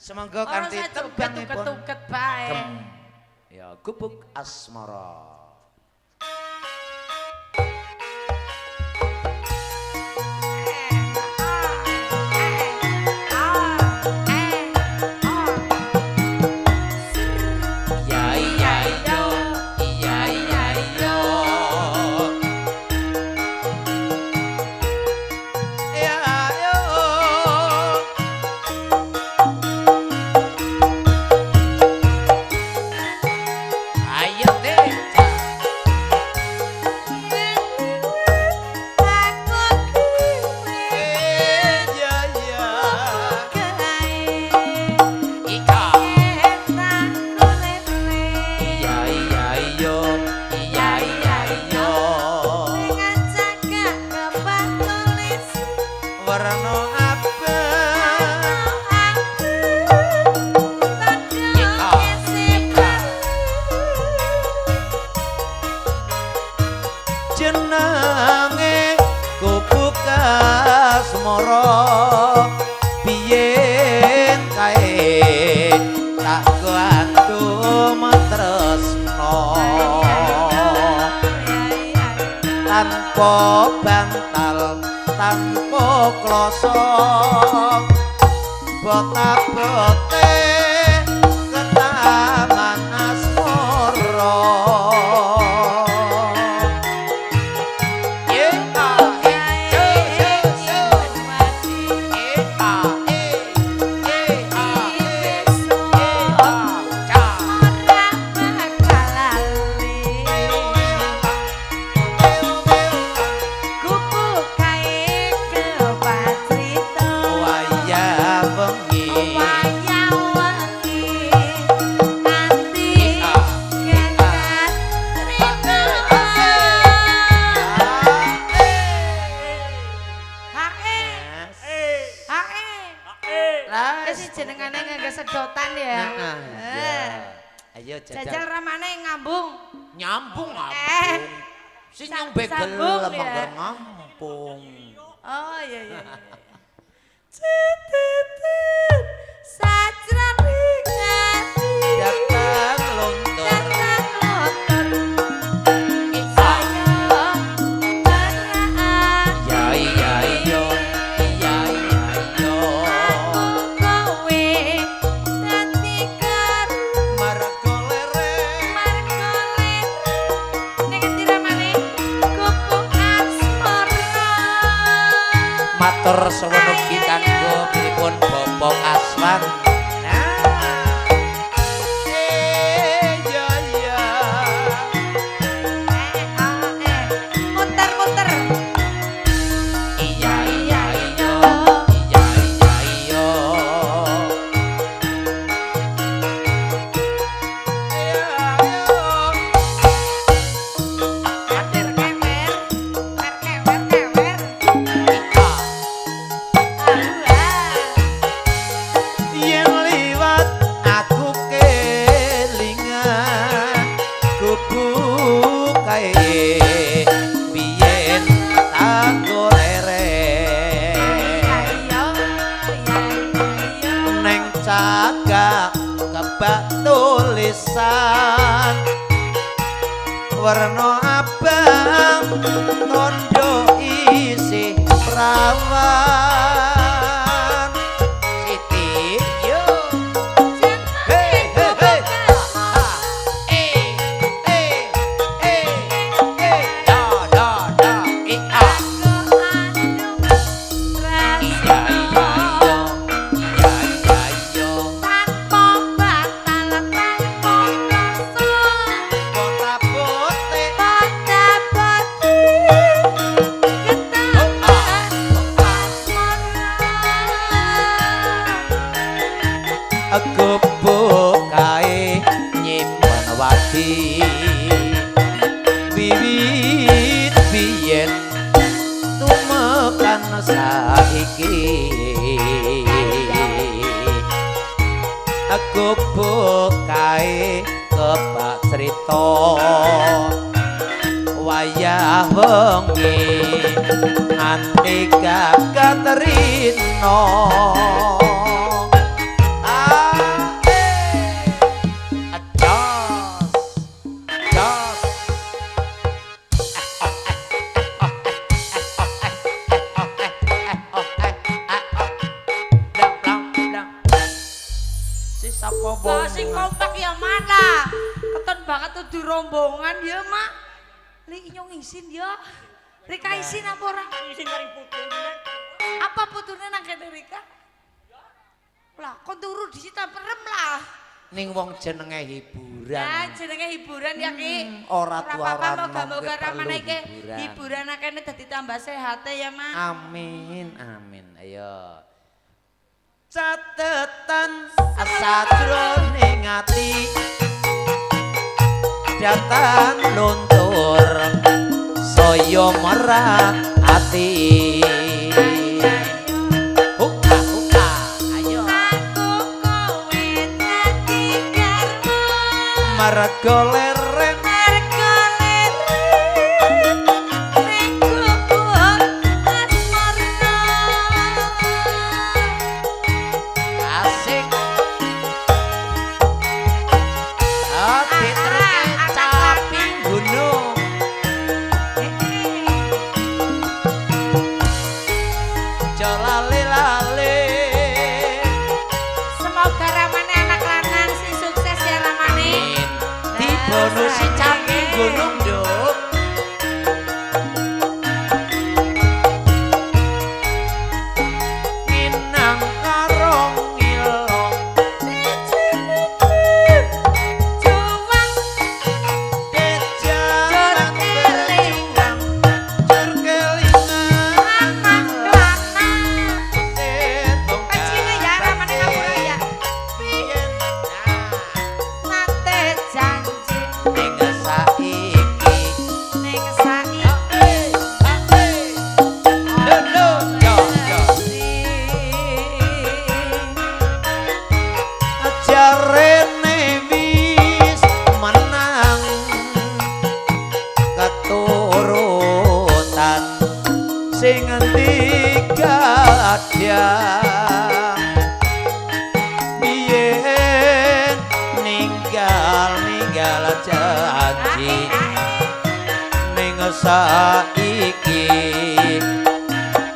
Semangga kanthi tembangipun tuket bae. Ya gubuk asmara. Jenenge gubuk asmara biyen kae tak gantung tresno tanpa bantal tanpa kloso botak-bote ketaman asmara. Jenengane nganggo sedotan ya. Ayo jajal ramane ngambung. Nyambung sing nyung begel mangger ngampung. Oh iya. Cititit sajran ngati datang lontor matur sewenugi kanggo pripun Bapak Aslan. Muter-muter. Iya. Cagak kebak tulisan warna abang tondo isi perawan Siti yo hey gubuk kae nyimpen wadi wiwit biyen tumekan saiki gubuk kae kebak crita wayah wengi Andika Katrina sapa Lah sing kompak ya mana? Keton banget tuh di rombongan ya, Mak. Li nyong isin ya. Rika isin apa ora? Isin paling putu. Apa putune nang kene Rika? Lah, kon turu di situ perem lah. ning wong jenenge hiburan. Ya, jenenge hiburan ya Ki. Ora tua ora apa-apa nom, moga-moga perlu ramane iki hiburan. hiburan akene dadi tambah sehat ya, Mak. Amin, amin. Ayo. Catetan sajroning ati datan luntur saya merah ati. Buka, buka, ayo. Aku kowe dadi garwa. Mergo leren Mergo leren ning gubuk asmarna. asik. Ati trek caping gunung. Lale-lale. Semoga ramane anak lanang si sukses ya ramane. Dibonusi caping gunung nduk. Minang karo ngilong Juwang jalan kelingan jur kelingan anak lanang. setung Kecile ya ramane ngapura ya. biyen Nate janji ning saiki ning saiki. lho yo yo jarene wis menang keturutan sing gadang biyen ninggal janji ning saiki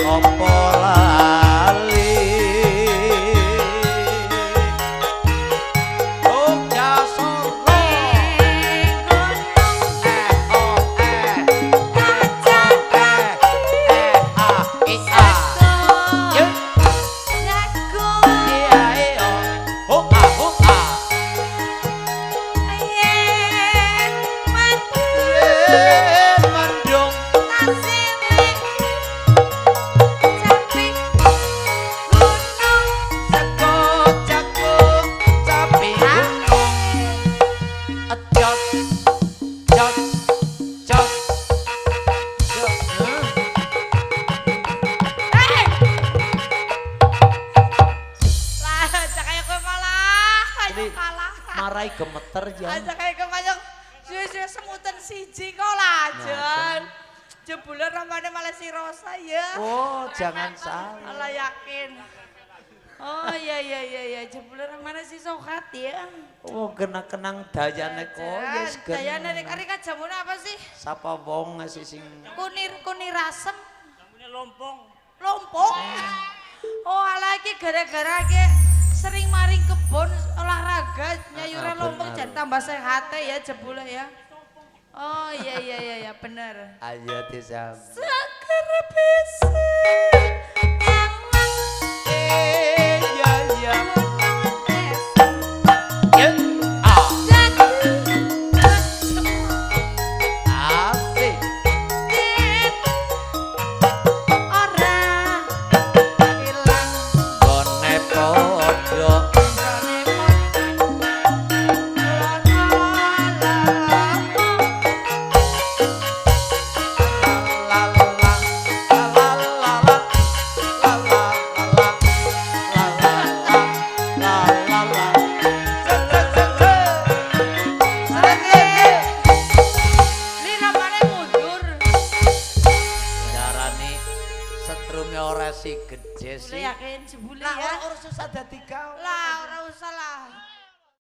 apa lali oh jasoro oh Yuk. Iya, iya. Hoka, hoka. Mendung. Sekot, cakuk, capi gunung. Ejot, jot, jot. Marai gemeter ya. Aja kayak kebanyak suwe-suwe semutan siji kok lah, Jon. Jebule ramane malah si Rosa ya. Oh, jangan salah. Allah yakin. Oh iya, jebule ramane si Sokat ya. Oh, kenang dayane koyes gen. Dayane rek jamune apa sih? Sapa wong ngasih sing Kunir asem, Namanya lompong. lompong. Oh, ala iki gara-gara ke sering maring kebon olahraga nyayuran lompong benar. jan tambah sehat ya jebule ya. Oh iya bener. ayo disam. Seger bisa nyawang Iya iya. gunung es Ya. Ah, jatuh asik. ora ilang Gone podo. La la la la la la la la la la la la la. Darane setrume ora si gede sih. Yakin jebule Lah ya. ora susah dadi kawan. Lah